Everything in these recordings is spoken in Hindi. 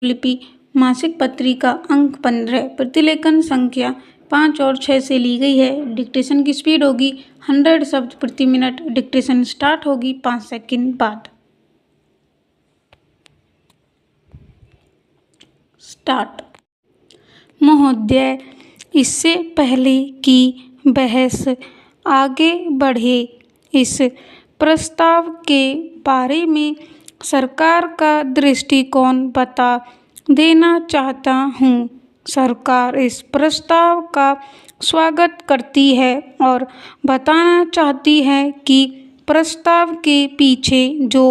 लिपि मासिक पत्रिका अंक 15 प्रतिलेखन संख्या 5 और 6 से ली गई है। डिक्टेशन की स्पीड होगी 100 शब्द प्रति मिनट। डिक्टेशन स्टार्ट होगी 5 सेकंड बाद। स्टार्ट। महोदय, इससे पहले कि बहस आगे बढ़े, इस प्रस्ताव के बारे में सरकार का दृष्टिकोण बता देना चाहता हूँ। सरकार इस प्रस्ताव का स्वागत करती है और बताना चाहती है कि प्रस्ताव के पीछे जो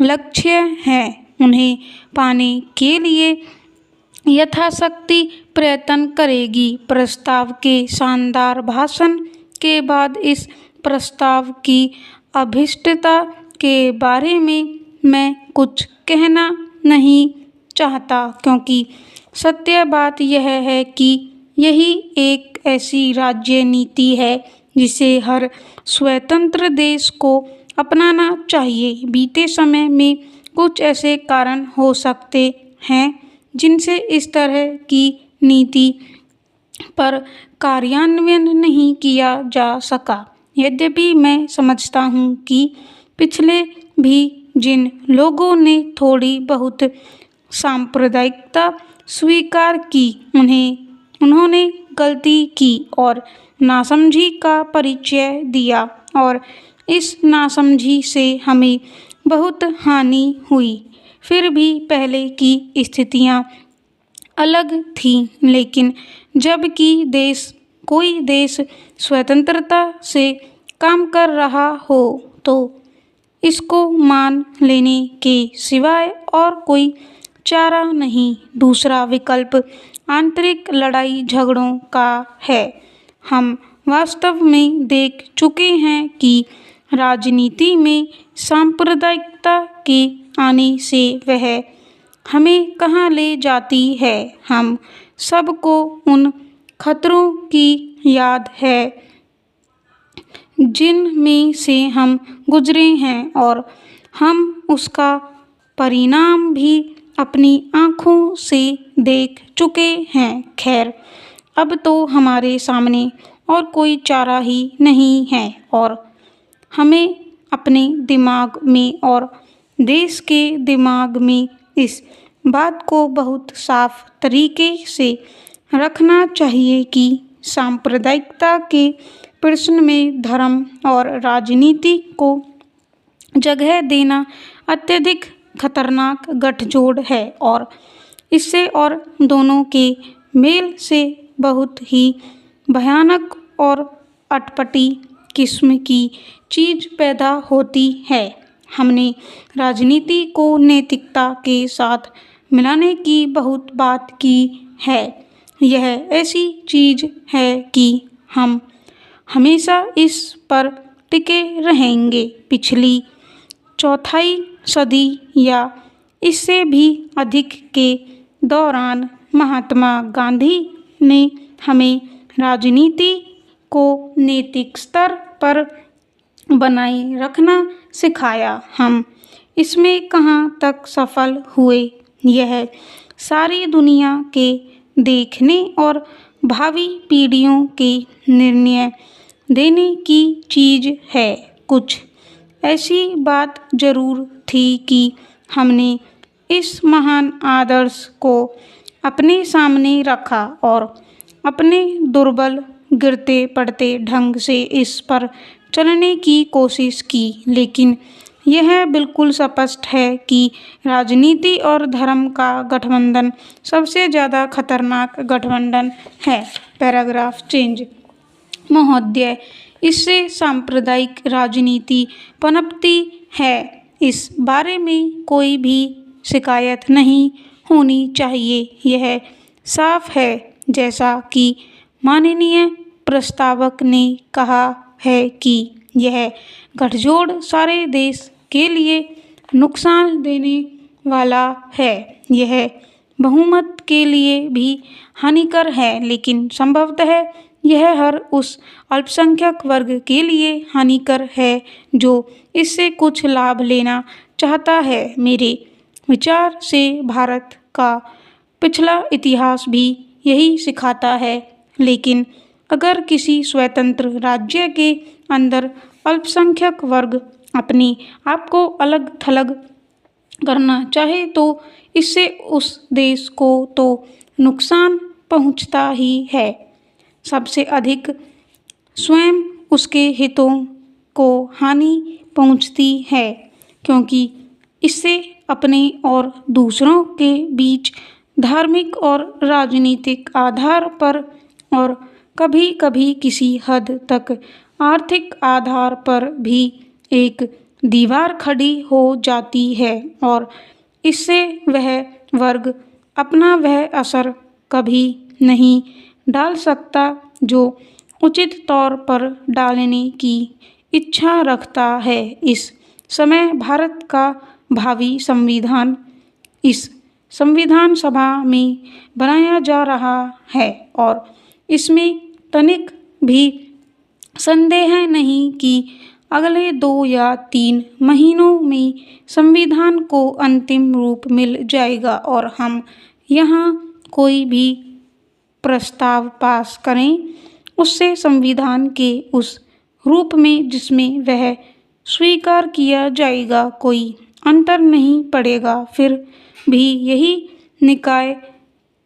लक्ष्य हैं उन्हें पाने के लिए यथाशक्ति प्रयत्न करेगी। प्रस्ताव के शानदार भाषण के बाद इस प्रस्ताव की अभीष्टता के बारे में मैं कुछ कहना नहीं चाहता, क्योंकि सत्य बात यह है कि यही एक ऐसी राज्य नीति है जिसे हर स्वतंत्र देश को अपनाना चाहिए। बीते समय में कुछ ऐसे कारण हो सकते हैं जिनसे इस तरह की नीति पर कार्यान्वयन नहीं किया जा सका। यद्यपि मैं समझता हूँ कि पिछले भी जिन लोगों ने थोड़ी बहुत सांप्रदायिकता स्वीकार की, उन्होंने गलती की और नासमझी का परिचय दिया, और इस नासमझी से हमें बहुत हानि हुई। फिर भी पहले की स्थितियाँ अलग थीं, लेकिन जबकि कोई देश स्वतंत्रता से काम कर रहा हो तो इसको मान लेने के सिवाय और कोई चारा नहीं। दूसरा विकल्प आंतरिक लड़ाई झगड़ों का है। हम वास्तव में देख चुके हैं कि राजनीति में सांप्रदायिकता के आने से वह हमें कहाँ ले जाती है। हम सबको उन खतरों की याद है जिनमें से हम गुजरे हैं, और हम उसका परिणाम भी अपनी आँखों से देख चुके हैं। खैर, अब तो हमारे सामने और कोई चारा ही नहीं है, और हमें अपने दिमाग में और देश के दिमाग में इस बात को बहुत साफ तरीके से रखना चाहिए कि सांप्रदायिकता के प्रश्न में धर्म और राजनीति को जगह देना अत्यधिक खतरनाक गठजोड़ है, और इससे और दोनों के मेल से बहुत ही भयानक और अटपटी किस्म की चीज़ पैदा होती है। हमने राजनीति को नैतिकता के साथ मिलाने की बहुत बात की है। यह ऐसी चीज़ है कि हम हमेशा इस पर टिके रहेंगे। पिछली चौथाई सदी या इससे भी अधिक के दौरान महात्मा गांधी ने हमें राजनीति को नैतिक स्तर पर बनाए रखना सिखाया। हम इसमें कहाँ तक सफल हुए, यह सारी दुनिया के देखने और भावी पीढ़ियों के निर्णय देने की चीज़ है। कुछ ऐसी बात जरूर थी कि हमने इस महान आदर्श को अपने सामने रखा और अपने दुर्बल गिरते पड़ते ढंग से इस पर चलने की कोशिश की। लेकिन यह बिल्कुल स्पष्ट है कि राजनीति और धर्म का गठबंधन सबसे ज़्यादा खतरनाक गठबंधन है। Paragraph change. महोदय, इससे सांप्रदायिक राजनीति पनपती है, इस बारे में कोई भी शिकायत नहीं होनी चाहिए। यह साफ है, जैसा कि माननीय प्रस्तावक ने कहा है, कि यह गठजोड़ सारे देश के लिए नुकसान देने वाला है। यह बहुमत के लिए भी हानिकर है, लेकिन संभवतः यह हर उस अल्पसंख्यक वर्ग के लिए हानिकर है जो इससे कुछ लाभ लेना चाहता है। मेरे विचार से भारत का पिछला इतिहास भी यही सिखाता है। लेकिन अगर किसी स्वतंत्र राज्य के अंदर अल्पसंख्यक वर्ग अपने आप को अलग थलग करना चाहे तो इससे उस देश को तो नुकसान पहुंचता ही है, सबसे अधिक स्वयं उसके हितों को हानि पहुंचती है, क्योंकि इससे अपने और दूसरों के बीच धार्मिक और राजनीतिक आधार पर और कभी-कभी किसी हद तक आर्थिक आधार पर भी एक दीवार खड़ी हो जाती है और इससे वह वर्ग अपना वह असर कभी नहीं डाल सकता जो उचित तौर पर डालने की इच्छा रखता है। इस समय भारत का भावी संविधान इस संविधान सभा में बनाया जा रहा है और इसमें तनिक भी संदेह नहीं कि अगले 2 या 3 महीनों में संविधान को अंतिम रूप मिल जाएगा और हम यहाँ कोई भी प्रस्ताव पास करें उससे संविधान के उस रूप में जिसमें वह स्वीकार किया जाएगा कोई अंतर नहीं पड़ेगा। फिर भी यही निकाय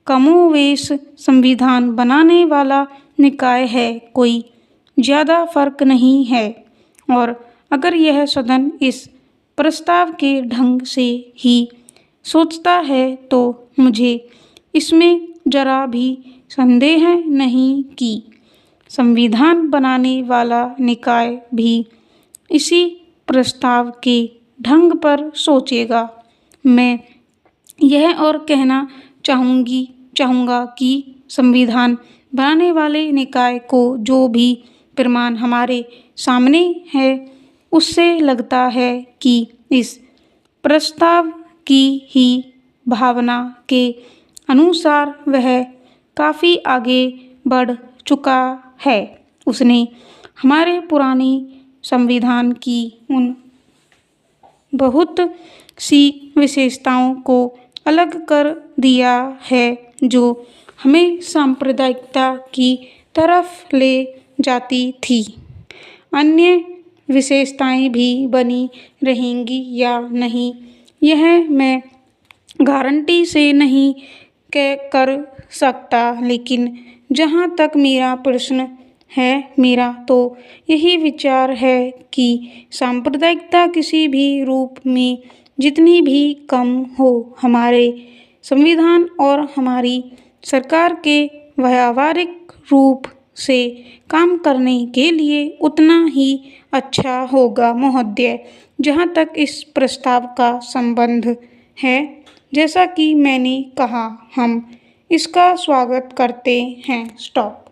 कमोवेश संविधान बनाने वाला निकाय है, कोई ज़्यादा फर्क नहीं है। और अगर यह सदन इस प्रस्ताव के ढंग से ही सोचता है तो मुझे इसमें जरा भी संदेह नहीं कि संविधान बनाने वाला निकाय भी इसी प्रस्ताव के ढंग पर सोचेगा। मैं यह और कहना चाहूँगा कि संविधान बनाने वाले निकाय को जो भी प्रमाण हमारे सामने है उससे लगता है कि इस प्रस्ताव की ही भावना के अनुसार वह काफ़ी आगे बढ़ चुका है। उसने हमारे पुराने संविधान की उन बहुत सी विशेषताओं को अलग कर दिया है जो हमें सांप्रदायिकता की तरफ ले जाती थी। अन्य विशेषताएं भी बनी रहेंगी या नहीं यह मैं गारंटी से नहीं कर सकता, लेकिन जहाँ तक मेरा प्रश्न है मेरा तो यही विचार है कि सांप्रदायिकता किसी भी रूप में जितनी भी कम हो हमारे संविधान और हमारी सरकार के व्यावहारिक रूप से काम करने के लिए उतना ही अच्छा होगा। महोदय, जहाँ तक इस प्रस्ताव का संबंध है, जैसा कि मैंने कहा, हम इसका स्वागत करते हैं। स्टॉप।